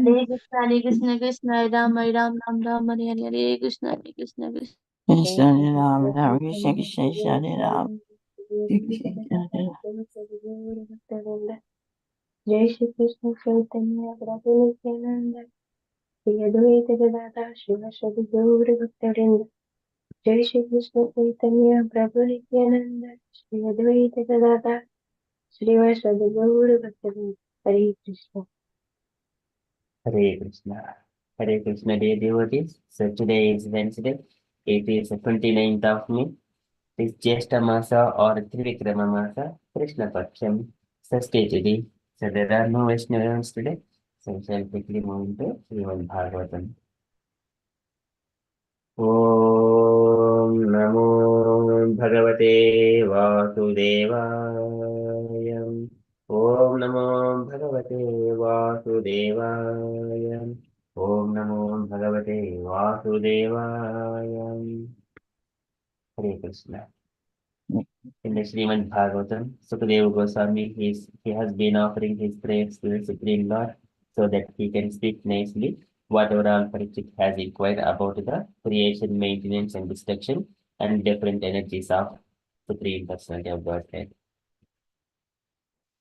Hare Krishna, Krishna Hare Ram, Ram Ram Hare Hare, Hare Krishna, Krishna Krishna. Krishna Ram Ram Krishna Krishna Hare Ram. जय श्री कृष्ण चैतन्य प्रभु नित्यानंद श्री अद्वैत गदाधर शिवासादि गौर भक्तवृंद जय श्री कृष्ण चैतन्य प्रभु नित्यानंद श्री अद्वैत गदाधर श्रीवासादि गौर भक्तवृंद हरे Krishna. Hare Krishna, dear devotees. So today is Wednesday. It is the 29th of May. It is Jyeshta Masa or Trivikrama Masa, Krishna Paksham, Sasthi Tithi. So there are no Vaishnavas today. So we shall quickly move into Srimad Bhagavatam. Om Namo Bhagavate Vasudevaya. Om Namo Bhagavate Vasudevaya. Om Namo Bhagavate Vasudevaya. Hare Krishna. In the Srimad Bhagavatam, Sukadeva Goswami, he has been offering his prayers to the Supreme Lord so that he can speak nicely whatever all Parikshit has inquired about the creation, maintenance, and destruction and different energies of Supreme Personality of Godhead.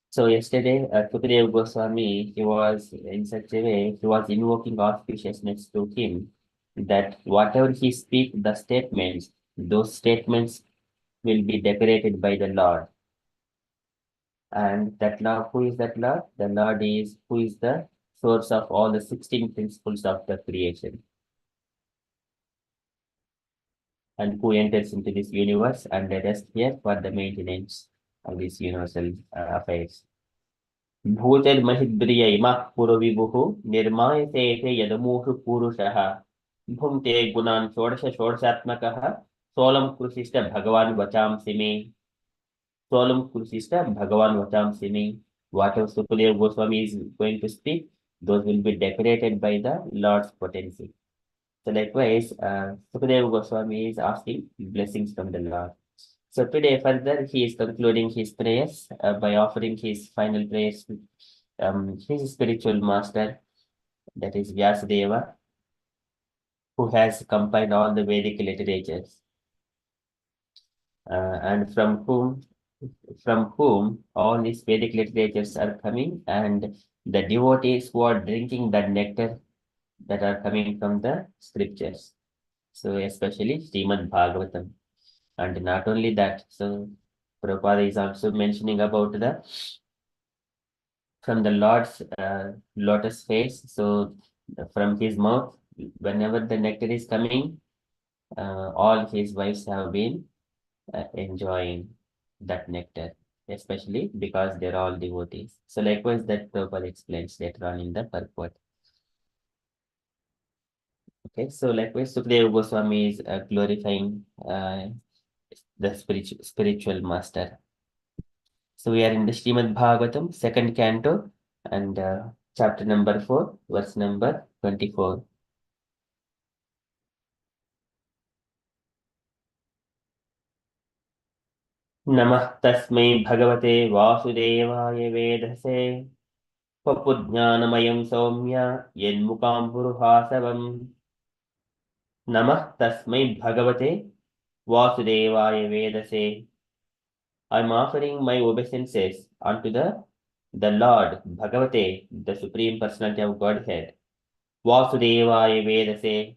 So yesterday, Sukadeva Goswami, he was in such a way, he was invoking auspiciousness to him that whatever he speaks, the statements, those statements will be decorated by the Lord. And that Lord, who is that Lord? The Lord is who is the source of all the 16 principles of the creation. And who enters into this universe and rests here for the maintenance of these universal affairs. भूतिर्महिद्रिय इमः पुरविभुः निर्मायते यदमूढः पुरुषः भुङ्क्ते गुणान् षोडश षोडशात्मकः सोलं कृषिश्च भगवान् वचांसि मे. Solam Kursista Bhagavan Vachamsini. Whatever Sukadeva Goswami is going to speak, those will be decorated by the Lord's potency. So likewise, Sukadeva Goswami is asking blessings from the Lord. So today further he is concluding his prayers by offering his final prayers to his spiritual master, that is Vyasadeva, who has compiled all the Vedic literatures and from whom all these Vedic literatures are coming, and the devotees who are drinking that nectar that are coming from the scriptures. So especially Srimad Bhagavatam. And not only that, so Prabhupada is also mentioning about from the Lord's lotus face. So from his mouth, whenever the nectar is coming, all his wives have been enjoying that nectar, especially because they're all devotees. So likewise, that Prabhupada explains later on in the purport. Okay, so likewise, Sukadeva Goswami is glorifying the spiritual master. So we are in the Srimad Bhagavatam, second canto, and chapter number 4, verse number 24. नमः तस्मै भगवते वासुदेवाय वेधसे पपुज्ञानमयं सौम्य यन्मुकाम्बुरुहासवम्. नमः तस्मै भगवते वासुदेवाय vedase. I am offering my obeisances unto the Lord Bhagavate, the Supreme Personality of Godhead. Vasudevaya vedase.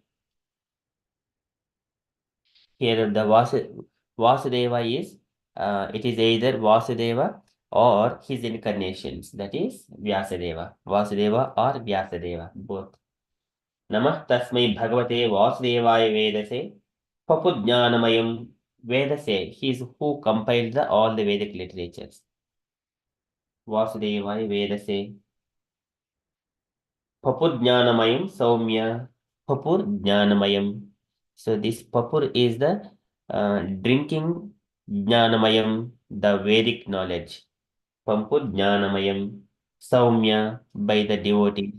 Here the Vasudeva is it is either Vasudeva or his incarnations, that is Vyasadeva. Vasudeva or Vyasadeva, both. Namah tasmai bhagavate Vasudevaya vedase papujnanamayam vedase. He is who compiled all the Vedic literatures. Vasudevaya vedase papujnanamayam saumya. Papur jnanamayam. So this papur is the drinking jnanamayam, the Vedic knowledge. Pampur jnanamayam saumya, by the devotees.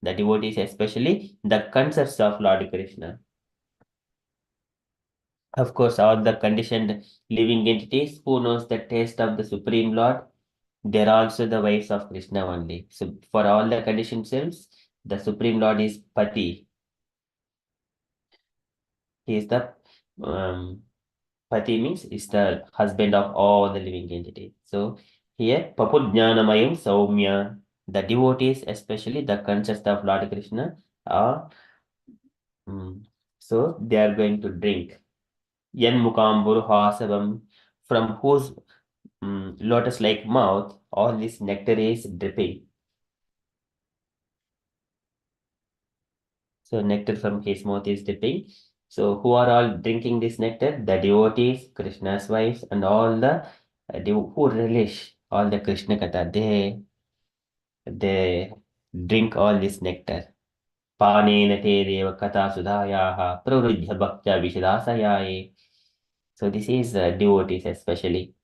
The devotees, especially the consorts of Lord Krishna. Of course, all the conditioned living entities who knows the taste of the Supreme Lord, they're also the wives of Krishna only. So for all the conditioned selves, The Supreme Lord is Pati. He is the Pati means is the husband of all the living entities. So here Papudjnanamayam Saumya, the devotees, especially the conscious of Lord Krishna, are so they are going to drink. Yan Mukamburu Hasavam, from whose lotus-like mouth all this nectar is dripping. So nectar from his mouth is dripping. So who are all drinking this nectar? The devotees, Krishna's wives, and all the who relish all the Krishna Katha. They drink all this nectar. Panena te deva katha sudhayaha pravruddha bhaktya vishadasayaye. So this is devotees especially.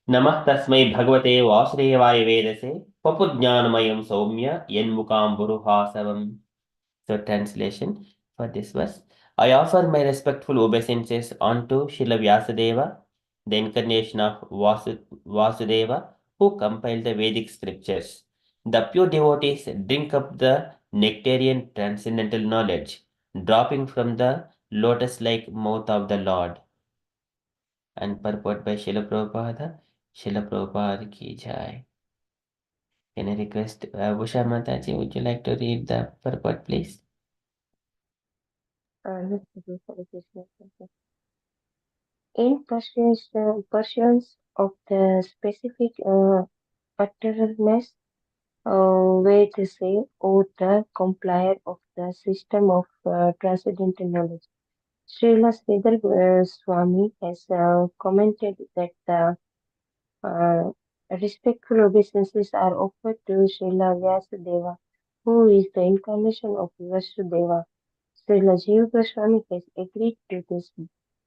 Namah tasmai bhagavate vasudevaya vedase papudjnanamayam saumya yenmukam buruhasavam. So translation for this verse. I offer my respectful obeisances unto Srila Vyasadeva, the incarnation of Vasudeva, who compiled the Vedic scriptures. The pure devotees drink up the nectarian transcendental knowledge, dropping from the lotus-like mouth of the Lord. And purport by Srila Prabhupada. Srila Prabhupada ki jai. Can I request Usha Mataji, would you like to read the purport, please? Yes, Hare Krishna. In pursuance of the specific utterance, way to say, or the complier of the system of transcendental knowledge. Srila Sridhar Swami has commented that the respectful obeisances are offered to Srila Vyasadeva, who is the incarnation of Vasudeva. Srila Jiva Goswami has agreed to this,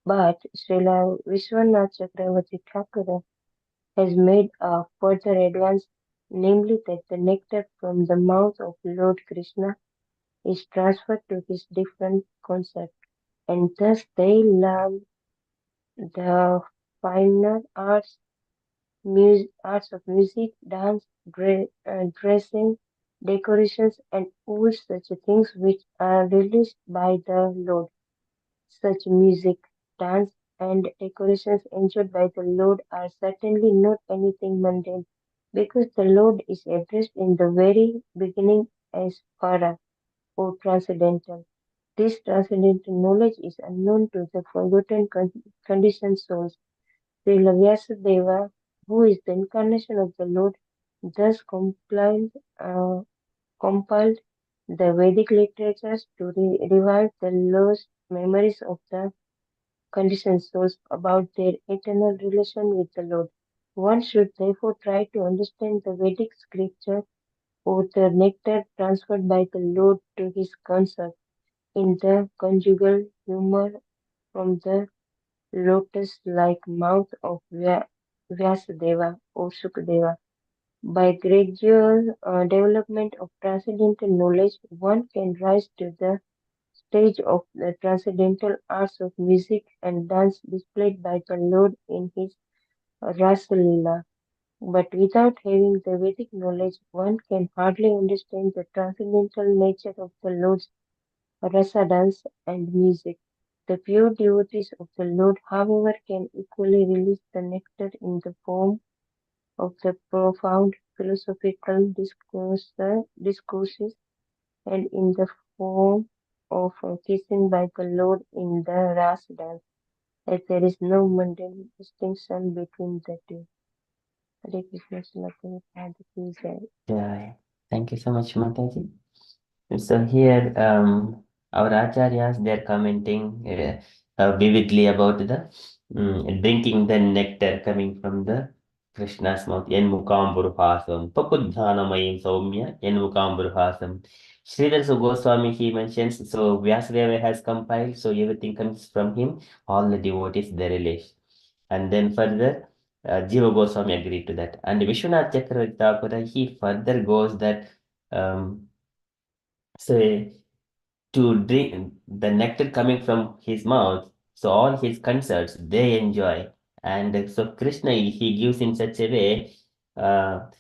but Srila Vishwanath Chakravarti Thakur has made a further advance, namely that the nectar from the mouth of Lord Krishna is transferred to his different concerts, and thus they learn the finer arts of music, dance, dressing, decorations, and all such things which are released by the Lord. Such music, dance, and decorations enjoyed by the Lord are certainly not anything mundane, because the Lord is addressed in the very beginning as Para, or transcendental. This transcendental knowledge is unknown to the forgotten conditioned souls. Srila Vyasadeva, who is the incarnation of the Lord, thus uh, compiled the Vedic literatures to revive the lost memories of the conditioned souls about their eternal relation with the Lord. One should therefore try to understand the Vedic scripture or the nectar transferred by the Lord to his consort in the conjugal humor from the lotus-like mouth of Vyasadeva or Sukadeva. By gradual development of transcendental knowledge, one can rise to the stage of the transcendental arts of music and dance displayed by the Lord in his Rasalila. But without having the Vedic knowledge, one can hardly understand the transcendental nature of the Lord's rasa dance and music. The pure devotees of the Lord, however, can equally release the nectar in the form of the profound philosophical discourses and in the form of kissing by the Lord in the Ras dance, as there is no mundane distinction between the two. Hare Krishna Srimati Bhagavatam Jai. Jai. Thank you so much, Mataji. So here, our acharyas, they're commenting vividly about the drinking the nectar coming from the Krishna's mouth. Yen mukamburu papudhanamayim saumya, yen mukamburu Sridhar Goswami, he mentions, so Vyasadeva has compiled, so everything comes from him, all the devotees, they relish. And then further, Jiva Goswami agreed to that. And Vishwanath Chakravarti Thakur, he further goes that, so to drink the nectar coming from his mouth, so all his concerts they enjoy. And so Krishna, he gives in such a way, so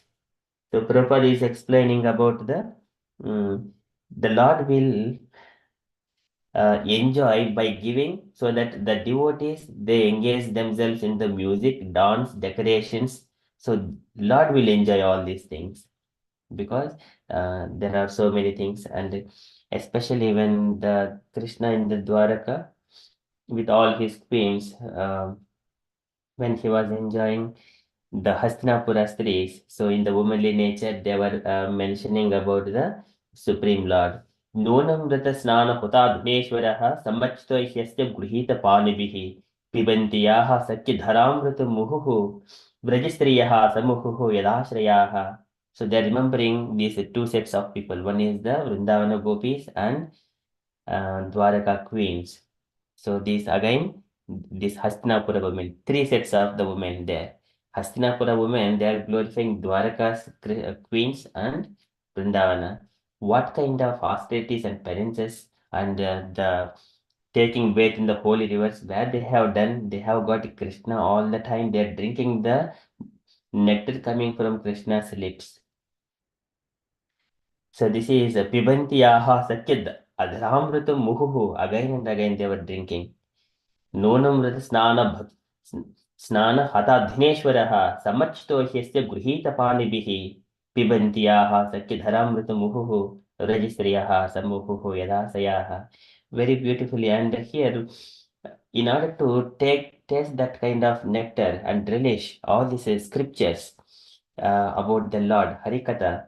Prabhupada is explaining about the the Lord will enjoy by giving, so that the devotees, they engage themselves in the music, dance, decorations. So Lord will enjoy all these things, because there are so many things, and especially when the Krishna in the Dwaraka with all his queens, when he was enjoying the Hastinapura Stries. So in the womanly nature, they were mentioning about the Supreme Lord. Nunam Rata Snana Huta Dhuneshwaraha Samachto Hyasya Gruhita Panibihi Pibantiyaha Sakya Dharam Rata Muhuhu Vrajistriyaha Samuhuhu Yadashrayaha. So they're remembering these two sets of people. One is the Vrindavana Gopis and Dwaraka Queens. So these again, this Hastinapura women, three sets of the women there. Hastinapura women, they are glorifying Dwaraka's queens and Vrindavana. What kind of austerities and penances and the taking bath in the holy rivers where they have done, they have got Krishna all the time. They are drinking the nectar coming from Krishna's lips. So this is Pibantiyaha Sakyad Adhamritam Muhuhu. Again and again they were drinking. नूनं स्नानहताधिनेश्वरः समच्चितो ह्यस्य गृहीतपाणिभिः पिबन्त्याः सख्यधरामृतमुहुः रजस्त्रियः सम्मुहुः यदाशयाः. Very beautifully, and here, in order to taste that kind of nectar and relish all these scriptures about the Lord Harikatha,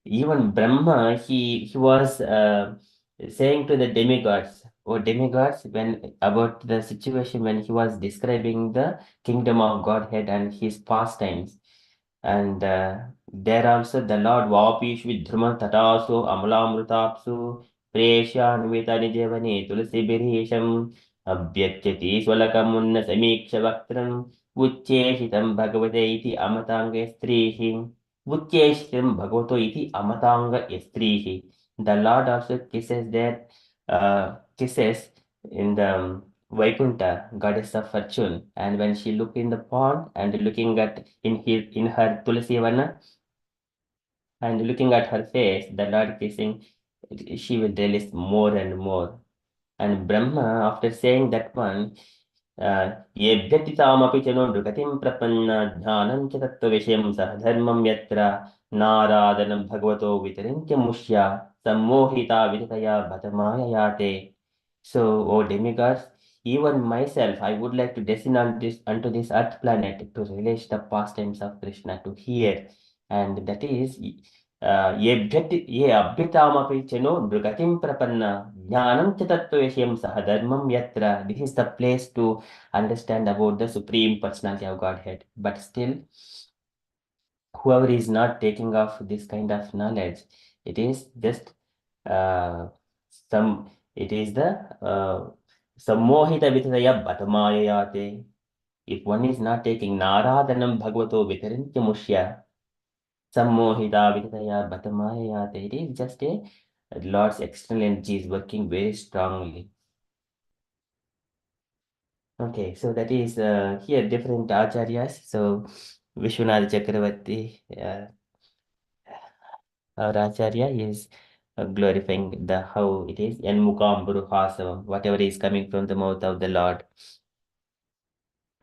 even Brahma, he was saying to the demigods, or demigods, when about the situation when he was describing the kingdom of Godhead and his pastimes. And there also the Lord Vapish with Dhruma Tatasu Amalamrutapsu Preshanvita Nijevani Tulsi Birisham Abhyachati Swalakamunna Samiksha Vaktram Ucheshitam Bhagavate iti Amatanga Strihi Vutyeshtam Bhagavato iti Amatanga Yastrihi. The Lord also kisses their kisses in the Vaikunta, goddess of fortune, and when she looked in the pond and looking at in her Tulsi Vana and looking at her face, the Lord kissing, she will release more and more. And Brahma, after saying that one, येभ्यतितामपि च no नृगतिं प्रपन्न ज्ञानं च तत्त्वविषयं सह धर्मं यत्र नाराधनं भगवतो वितरिन्त्य मुष्या सम्मोहिता विततया बतमाययाते. So, O demigods, even myself, I would like to descend on this unto this earth planet to relish the pastimes of Krishna, to hear, and that is ये अभ्युतामपि च no नृगतिं प्रपन्न ज्ञानं च तत्त्वविषयं सह धर्मं यत्र. This is the place to understand about the Supreme Personality of Godhead. But still, whoever is not taking off this kind of knowledge, it is just it is the sammohita vitaya bhatamayayate. If one is not taking naradhanam bhagavato vitarintya mushya, sammohita vitaya bhatamayayate, it is just a Lord's external energy is working very strongly. Okay, so that is here different acharyas. So Vishwanath Chakravarti, our acharya, is glorifying the how it is Yanmukamburu Hasavam, whatever is coming from the mouth of the Lord.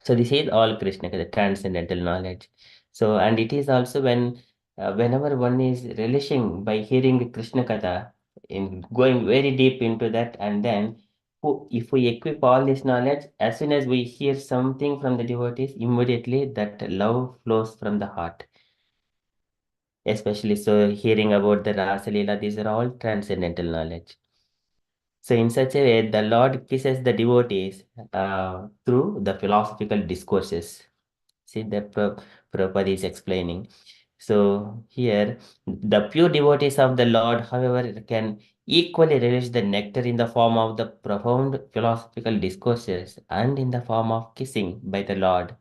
So this is all Krishna, the transcendental knowledge. So, and it is also when whenever one is relishing by hearing Krishna Katha, in going very deep into that, and then if we equip all this knowledge, as soon as we hear something from the devotees, immediately that love flows from the heart. Especially so hearing about the Rasa Leela, these are all transcendental knowledge. So in such a way, the Lord kisses the devotees through the philosophical discourses. See, the Prabhupada is explaining. So here, the pure devotees of the Lord, however, can equally relish the nectar in the form of the profound philosophical discourses and in the form of kissing by the Lord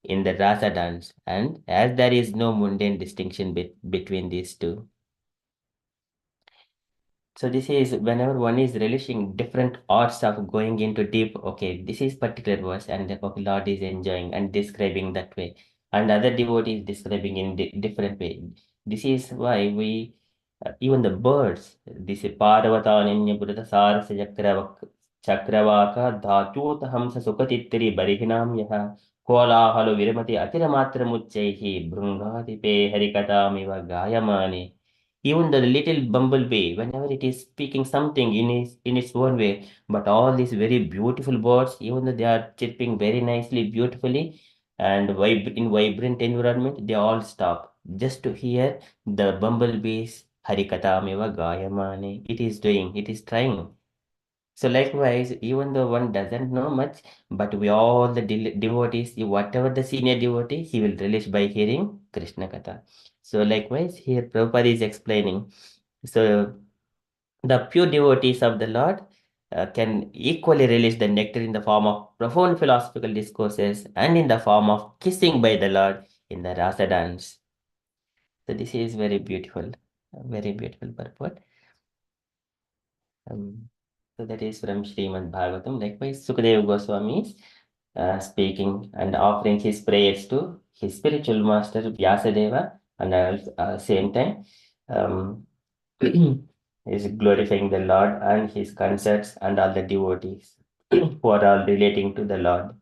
in the rasa dance, and as there is no mundane distinction between these two. So this is whenever one is relishing different arts of going into deep, okay, this is particular verse and the Lord is enjoying and describing that way, and other devotee is describing in different way. This is why we Even the birds, this Parvatananya Buddha Sarasa Chakravaka Dhatuta Hamsa Sukatittiri Barihinam Yaha Kola Halo Viramati Atiramatra Muchehi Brungati Pe Harikatamiva Gayamani. Even the little bumblebee, whenever it is speaking something in its own way, but all these very beautiful birds, even though they are chirping very nicely, beautifully, and in vibrant environment, they all stop just to hear the bumblebees Harikatameva Gayamane. It is trying. So likewise, even though one doesn't know much, but we all the devotees, whatever the senior devotee, he will relish by hearing Krishna Katha. So likewise, here Prabhupada is explaining. So the pure devotees of the Lord can equally relish the nectar in the form of profound philosophical discourses and in the form of kissing by the Lord in the rasa dance. So this is very beautiful purport. So that is from Srimad Bhagavatam. Likewise, Sukadeva Goswami is speaking and offering his prayers to his spiritual master Vyasadeva, and at same time is glorifying the Lord and his concerts and all the devotees who are all relating to the Lord.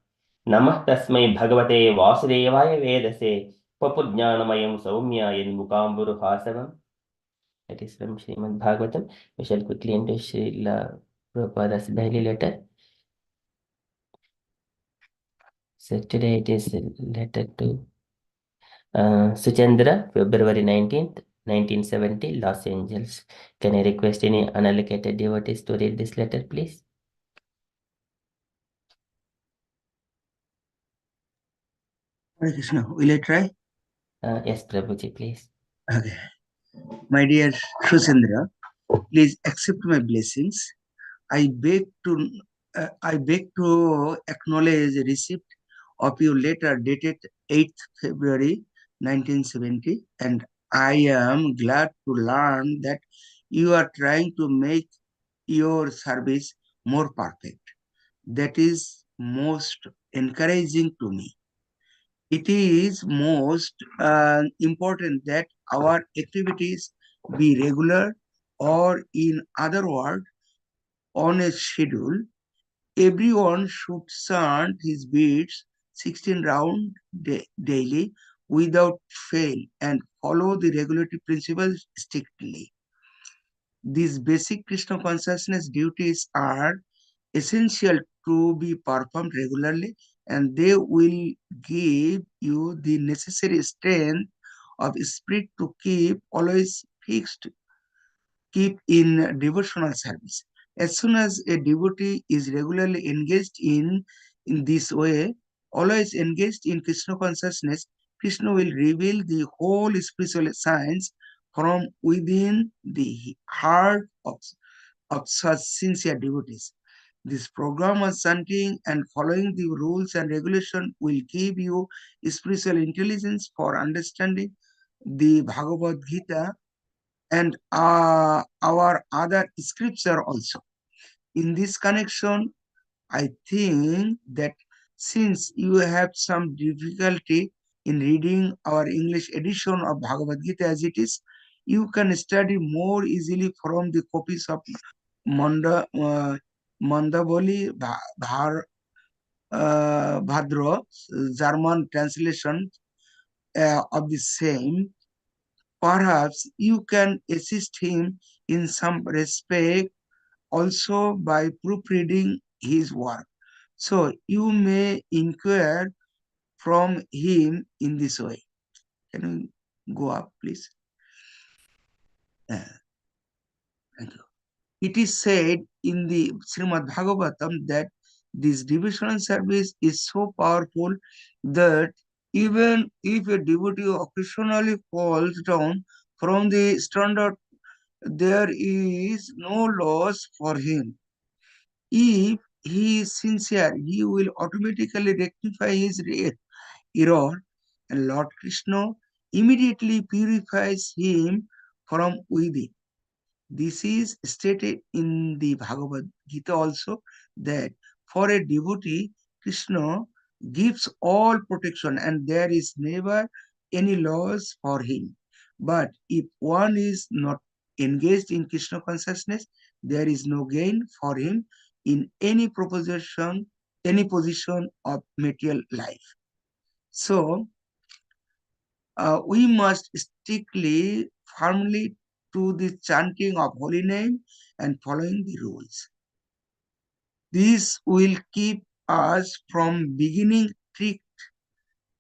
Namah tasmai bhagavate vasudevaya vedase papujnanamayam saumya mukamburu hasavam. That is from Srimad Bhagavatam. We shall quickly enter Srila Prabhupada's daily letter. So today it is letter to Suchandra, February 19th, 1970, Los Angeles. Can I request any unallocated devotees to read this letter, please? Hare Krishna. Will I try? Yes, Prabhuji, please. Okay. My dear Shuchandra, please accept my blessings. I beg to acknowledge the receipt of your letter dated 8th February 1970, and I am glad to learn that you are trying to make your service more perfect. That is most encouraging to me. It is most important that our activities be regular, or in other words, on a schedule. Everyone should chant his beads 16 rounds daily without fail and follow the regulatory principles strictly. These basic Krishna consciousness duties are essential to be performed regularly, and they will give you the necessary strength of spirit to keep in devotional service. As soon as a devotee is regularly engaged in this way, always engaged in Krishna consciousness, Krishna will reveal the whole spiritual science from within the heart of such sincere devotees. This program of chanting and following the rules and regulation will give you spiritual intelligence for understanding the Bhagavad Gita and our other scripture also. In this connection, I think that since you have some difficulty in reading our English edition of Bhagavad Gita as it is, you can study more easily from the copies of Mandavali Bhadra, German translation of the same. Perhaps you can assist him in some respect also by proofreading his work. So you may inquire from him in this way. Can you go up, please? Thank you. It is said in the Srimad Bhagavatam that this devotional service is so powerful that even if a devotee occasionally falls down from the standard, there is no loss for him. If he is sincere, he will automatically rectify his error, and Lord Krishna immediately purifies him from within. This is stated in the Bhagavad Gita also, that for a devotee, Krishna gives all protection and there is never any loss for him. But if one is not engaged in Krishna consciousness, there is no gain for him in any position of material life. So we must strictly, firmly to the chanting of holy name and following the rules. This will keep us from beginning tricked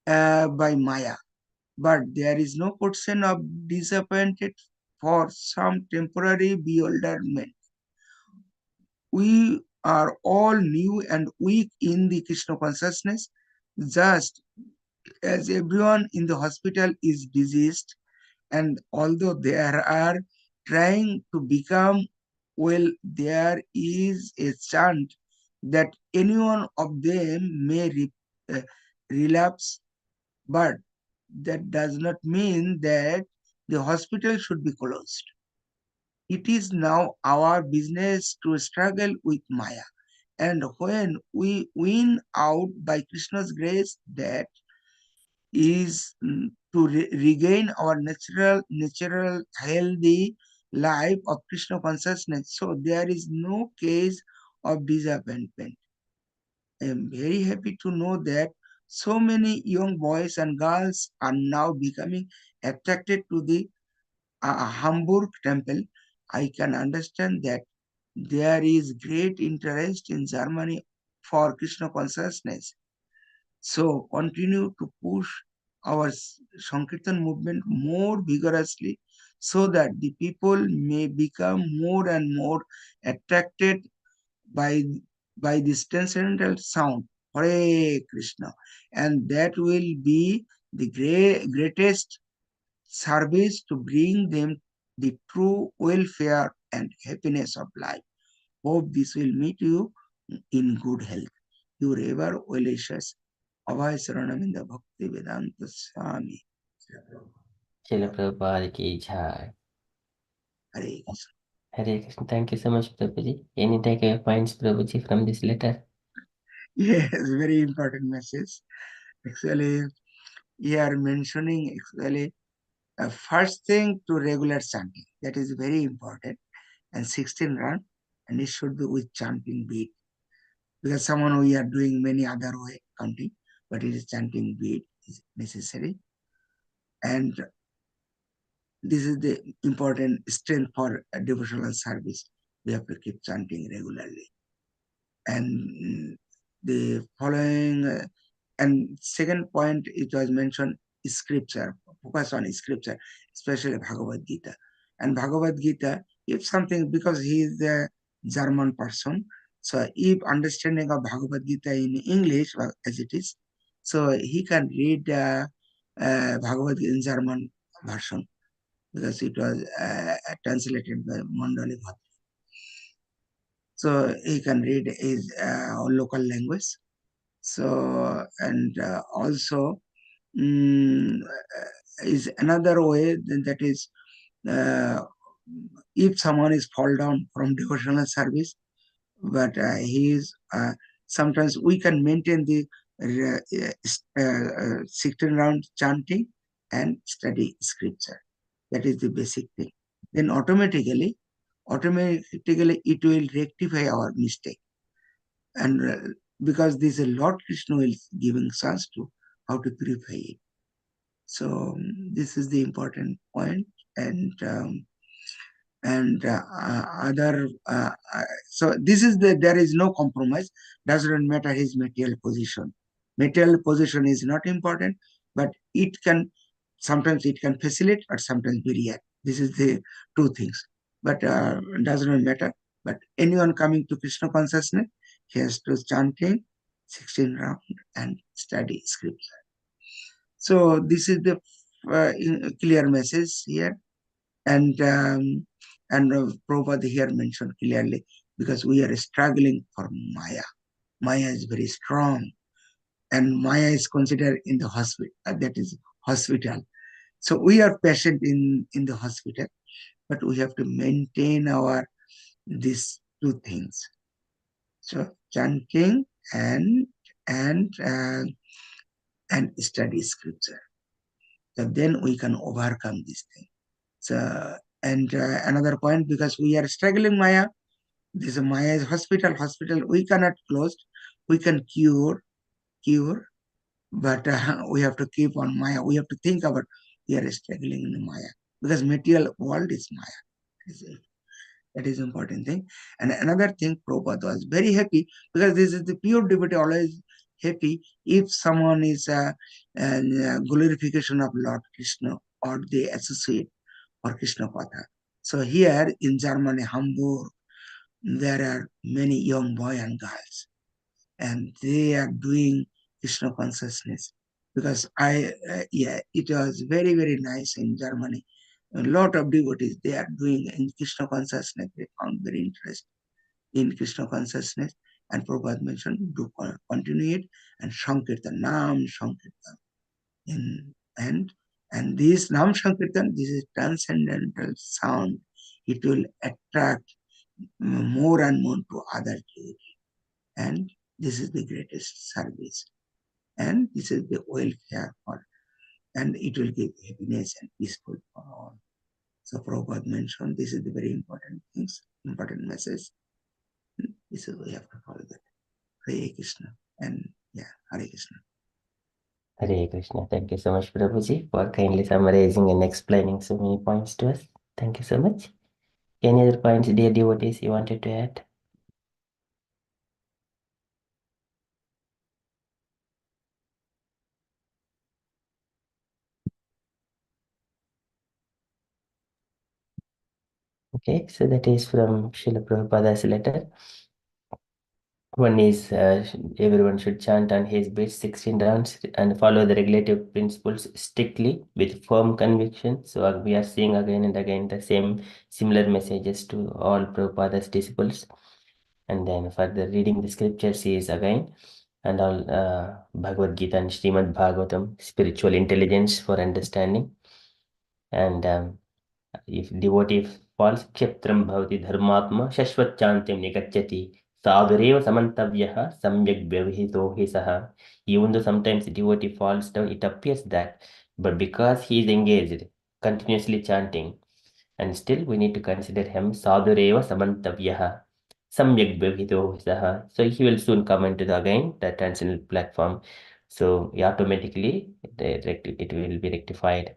by Maya. But there is no question of disappointed for some temporary bewilderment. We are all new and weak in the Krishna consciousness, just as everyone in the hospital is diseased, and although they are trying to become well, there is a chance that any one of them may uh, relapse, but that does not mean that the hospital should be closed. It is now our business to struggle with Maya. And when we win out by Krishna's grace, that is to regain our natural, healthy life of Krishna consciousness. So there is no case of disappointment. I am very happy to know that so many young boys and girls are now becoming attracted to the Hamburg temple. I can understand that there is great interest in Germany for Krishna consciousness. So continue to push our Sankirtan movement more vigorously so that the people may become more and more attracted by, by this transcendental sound, Hare Krishna. And that will be the greatest service to bring them the true welfare and happiness of life. Hope this will meet you in good health. Your ever well wishes. Abhay Saranaminda Bhakti Vedanta Swami. Srila Prabhupada ki jai. Hare Krishna. Hare Krishna. Thank you so much, Prabhuji. Any takeaway points, Prabhuji, from this letter? Yes, very important message. Actually, you are mentioning actually first thing to regular chanting. That is very important. And 16 run, and it should be with chanting beat. Because someone we are doing many other way counting, but it is chanting beat is necessary. And this is the important strength for a devotional service. We have to keep chanting regularly. And the following, and second point, it was mentioned scripture, focus on scripture, especially Bhagavad Gita. And Bhagavad Gita, if something, because he is a German person, so if understanding of Bhagavad Gita in English, as it is, so he can read Bhagavad Gita in German version, because it was translated by Mandali Bhatt. So he can read his local language. So, and also is another way that is, if someone is fall down from devotional service, but he is, sometimes we can maintain the 16 round chanting and study scripture. That is the basic thing. Then automatically it will rectify our mistake. And because this is Lord Krishna is giving chance to how to purify it. So this is the important point. And other so this is there is no compromise. Doesn't matter his material position. Material position is not important, but it can sometimes it can facilitate or sometimes react. This is the two things, but doesn't matter. But anyone coming to Krishna consciousness, he has to chanting 16 round and study scripture. So this is the clear message here. And Prabhupada here mentioned clearly, because we are struggling for Maya. Maya is very strong, and Maya is considered in the hospital. That is hospital. So we are patient in the hospital, but we have to maintain our these two things. So chanting and study scripture. So then we can overcome this thing. So And another point, because we are struggling Maya, this Maya is hospital. We cannot close. We can cure, but we have to keep on Maya. We have to think about we are struggling in Maya because material world is Maya. That is important thing. And another thing, Prabhupada was very happy because this is the pure devotee always happy if someone is a glorification of Lord Krishna or they associate or Krishna Patha. So here in Germany, Hamburg, there are many young boys and girls, and they are doing Krishna consciousness. Because it was very, very nice in Germany. A lot of devotees, they are doing in Krishna consciousness. They found very interest in Krishna consciousness. And Prabhupada mentioned, do continue it and Sankirtan, Nam Sankirtan. And this Nam Sankirtan, this is transcendental sound. It will attract more and more to other devotees. And this is the greatest service. And this is the welfare for, and it will give happiness and peaceful for all. So Prabhupada mentioned this is the very important things, important message. This is we have to follow that. Hare Krishna. And yeah, Hare Krishna. Hare Krishna. Thank you so much, Prabhuji, for kindly summarizing and explaining so many points to us. Thank you so much. Any other points, dear devotees, you wanted to add? Okay, so that is from Srila Prabhupada's letter. One is everyone should chant on his beats 16 rounds and follow the regulative principles strictly with firm conviction. So we are seeing again and again the same similar messages to all Prabhupada's disciples. And then further reading the scriptures is again and all Bhagavad Gita and Srimad Bhagavatam, spiritual intelligence for understanding. And if devotee falls kshetram bhavati dharmatma shashvat chantyam nigacchati sadhureva samantavyah samyak vyavahito hi saha. Even though sometimes the devotee falls down, it appears that, but because he is engaged, continuously chanting, and still we need to consider him sadhureva samantavyah samyak vyavahito hi saha. So he will soon come into again the transcendental platform. So automatically it will be rectified.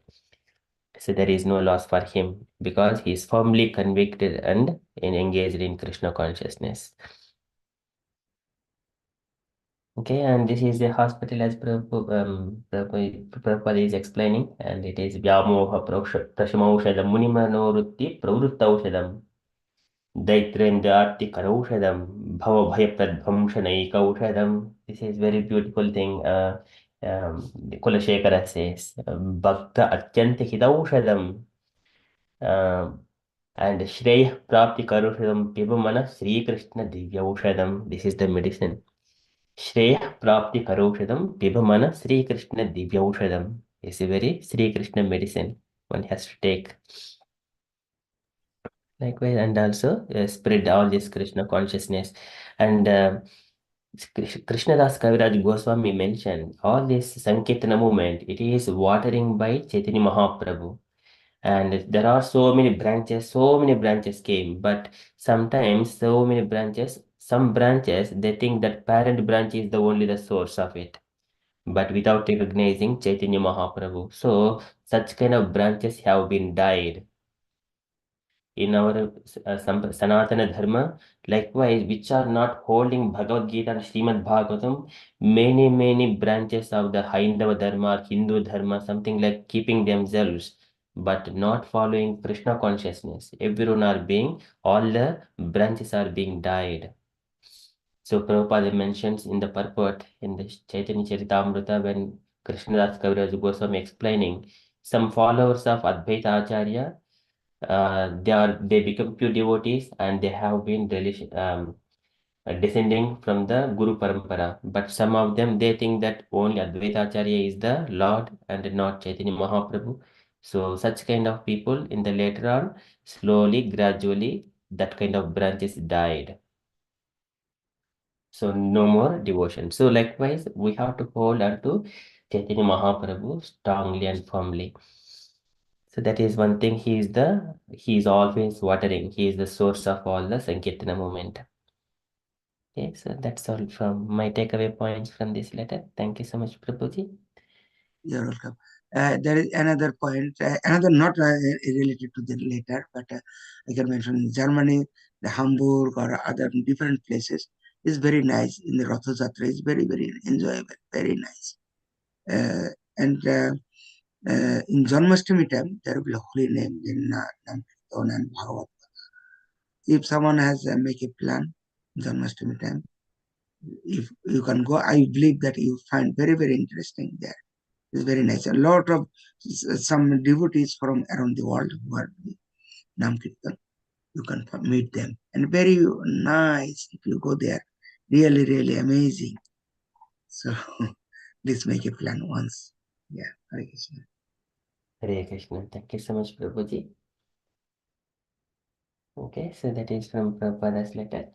So there is no loss for him because he is firmly convicted and engaged in Krishna consciousness. Okay, and this is the hospital as Prabhupada is explaining, and it is Vyamoha Prashamaushadam Munimanorutti Pravruttaushadam Daitrendhyartikaraushadam Bhavabhayapradbhamshanaikaushadam. This is very beautiful thing. Kulashekara says, Bhakta Atyanta Hitaushadam. And Shreya Prapti Karushadam Pibamana Sri Krishna Divya Ushadam. This is the medicine. Shreya Prapti Karushadam Pibamana Sri Krishna Divya Ushadam. It's a very Sri Krishna medicine one has to take. Likewise, and also spread all this Krishna consciousness. And Krishnadas Kaviraj Goswami mentioned all this Sankirtana movement, it is watering by Chaitanya Mahaprabhu. And there are so many branches came, but sometimes so many branches, some branches, they think that parent branch is the only the source of it, but without recognizing Chaitanya Mahaprabhu. So such kind of branches have been died in our Sanatana Dharma, likewise, which are not holding Bhagavad Gita and Srimad Bhagavatam, many branches of the Haindava Dharma, Hindu Dharma, something like keeping themselves, but not following Krishna consciousness. Everyone are being, all the branches are being died. So Prabhupada mentions in the purport in the Chaitanya Charitamrita when Krishnadas Kaviraj Goswami explaining some followers of Advaita Acharya, they become pure devotees and they have been descending from the Guru Parampara. But some of them they think that only Advaita Acharya is the Lord and not Chaitanya Mahaprabhu. So such kind of people in the later on, slowly, gradually, that kind of branches died. So no more devotion. So likewise, we have to hold on to Chaitanya Mahaprabhu strongly and firmly. So that is one thing. He is always watering. He is the source of all the Sankirtana movement. Okay, so that's all from my takeaway points from this letter. Thank you so much, Prabhuji. You're welcome. There is another point, another not related to the letter, but I can mention Germany, the Hamburg or other different places is very nice. In the Ratha Jatra is very, very enjoyable, very nice. And in Janmashtami time, there will be a holy name in Nam Kirtan and Bhagavad. If someone has make a plan, Janmashtami time, if you can go, I believe that you find very, very interesting there. It's very nice. A lot of some devotees from around the world who are doing Nam Kirtan. You can meet them, and very nice if you go there. Really, really amazing. So please make a plan once. Yeah, Hare Krishna. Hare Krishna. Thank you so much, Prabhuji. Okay, so that is from Prabhupada's letter.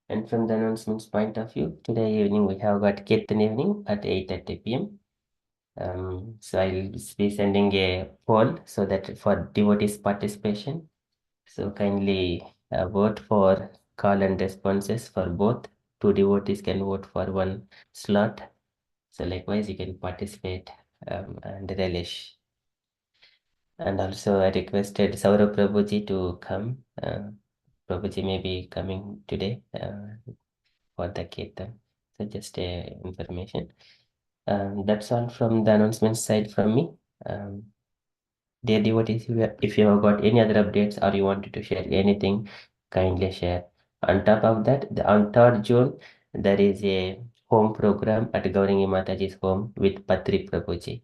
And from the announcements point of view, today evening we have got Kirtan evening at 8:30 p.m. So I'll be sending a poll so that for devotees participation. So kindly vote for call and responses for both. Two devotees can vote for one slot. So likewise, you can participate and relish. And also I requested Saurabh Prabhuji to come. Prabhuji may be coming today for the Kirtan. So just information. That's all from the announcement side from me. Dear devotees, if you have got any other updates or you wanted to share anything, kindly share. On top of that, on 3rd June, there is a home program at Gaurangi Mataji's home with Patri Prabhuji.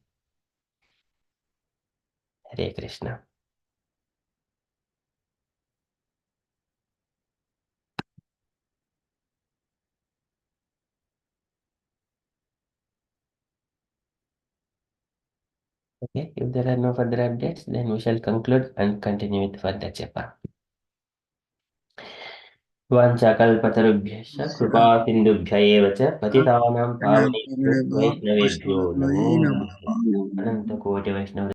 Hare Krishna. Okay, if there are no further updates, then we shall conclude and continue with further japa. वाञ्छाकल्पतरुभ्यश्च कृपा सिन्धुभ्य एव च पतितानां पावनेभ्यो वैष्णवेभ्यो नमो नमः। अनन्तकोटिवैष्णव